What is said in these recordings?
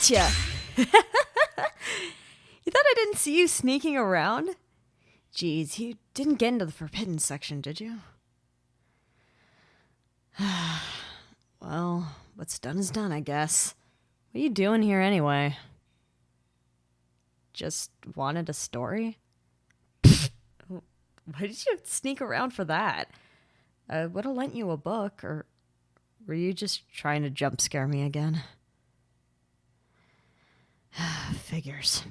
Gotcha! You thought I didn't see you sneaking around? Geez, you didn't get into the forbidden section, did you? Well, what's done is done, I guess. What are you doing here anyway? Just wanted a story? Why did you sneak around for that? I would have lent you a book, or were you just trying to jump scare me again? Figures.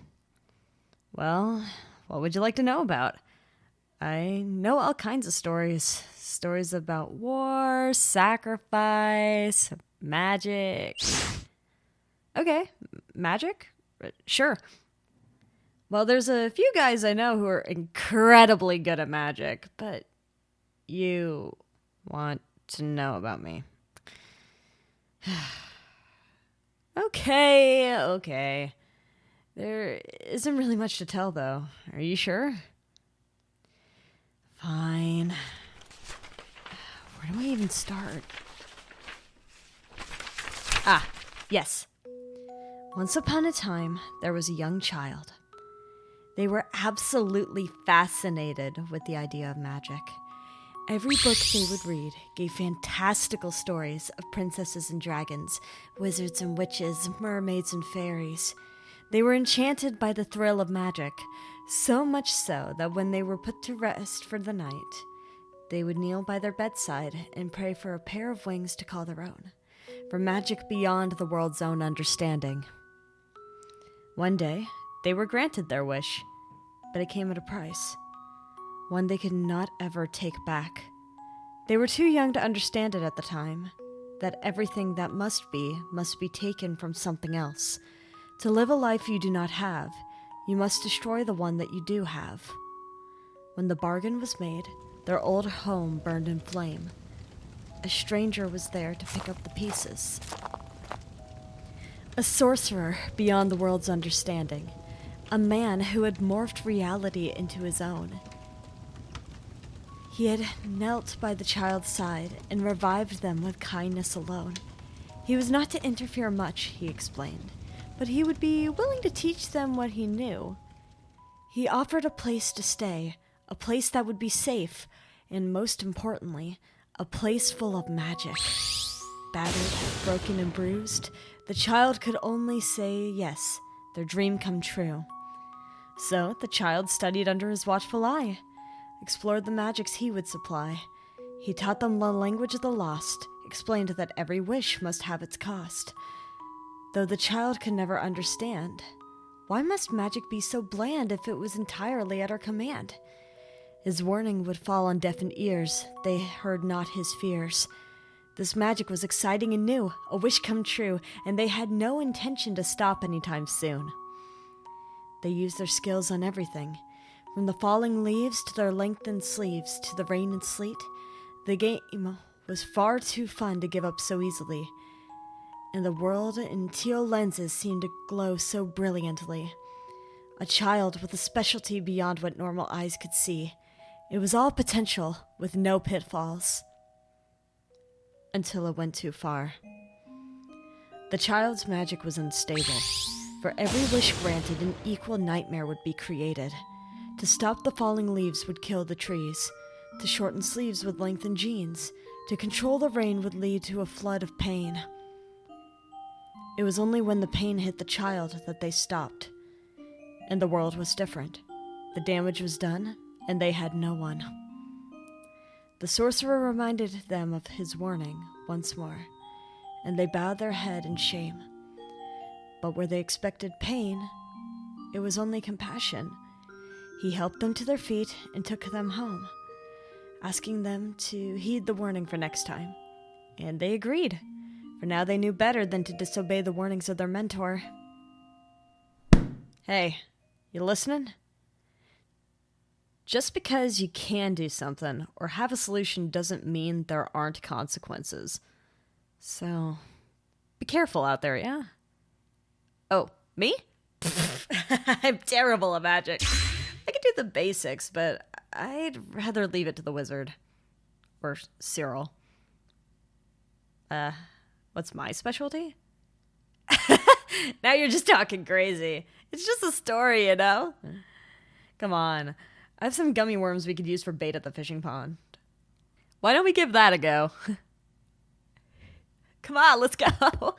Well, what would you like to know about? I know all kinds of stories. Stories about war, sacrifice, magic. Okay, magic? Sure. Well, there's a few guys I know who are incredibly good at magic, but you want to know about me. Okay. There isn't really much to tell, though. Are you sure? Fine. Where do I even start? Ah, yes. Once upon a time, there was a young child. They were absolutely fascinated with the idea of magic. Every book they would read gave fantastical stories of princesses and dragons, wizards and witches, mermaids and fairies. They were enchanted by the thrill of magic, so much so that when they were put to rest for the night, they would kneel by their bedside and pray for a pair of wings to call their own, for magic beyond the world's own understanding. One day, they were granted their wish, but it came at a price. One they could not ever take back. They were too young to understand it at the time, that everything that must be taken from something else. To live a life you do not have, you must destroy the one that you do have. When the bargain was made, their old home burned in flame. A stranger was there to pick up the pieces. A sorcerer beyond the world's understanding. A man who had morphed reality into his own. He had knelt by the child's side and revived them with kindness alone. He was not to interfere much, he explained, but he would be willing to teach them what he knew. He offered a place to stay, a place that would be safe, and most importantly, a place full of magic. Battered, broken, and bruised, the child could only say yes, their dream come true. So the child studied under his watchful eye, explored the magics he would supply. He taught them the language of the lost, explained that every wish must have its cost. Though the child could never understand, why must magic be so bland if it was entirely at our command? His warning would fall on deafened ears, they heard not his fears. This magic was exciting and new, a wish come true, and they had no intention to stop anytime soon. They used their skills on everything, from the falling leaves to their lengthened sleeves to the rain and sleet. The game was far too fun to give up so easily, and the world in teal lenses seemed to glow so brilliantly. A child with a specialty beyond what normal eyes could see. It was all potential, with no pitfalls. Until it went too far. The child's magic was unstable. For every wish granted, an equal nightmare would be created. To stop the falling leaves would kill the trees. To shorten sleeves would lengthen jeans. To control the rain would lead to a flood of pain. It was only when the pain hit the child that they stopped. And the world was different. The damage was done, and they had no one. The sorcerer reminded them of his warning once more, and they bowed their head in shame. But where they expected pain, it was only compassion. He helped them to their feet and took them home, asking them to heed the warning for next time. And they agreed, for now they knew better than to disobey the warnings of their mentor. Hey, you listening? Just because you can do something or have a solution doesn't mean there aren't consequences. So, be careful out there, yeah? Oh, me? I'm terrible at magic. I can do the basics, but I'd rather leave it to the wizard. Or Cyril. What's my specialty? Now you're just talking crazy. It's just a story, you know? Come on. I have some gummy worms we could use for bait at the fishing pond. Why don't we give that a go? Come on, let's go.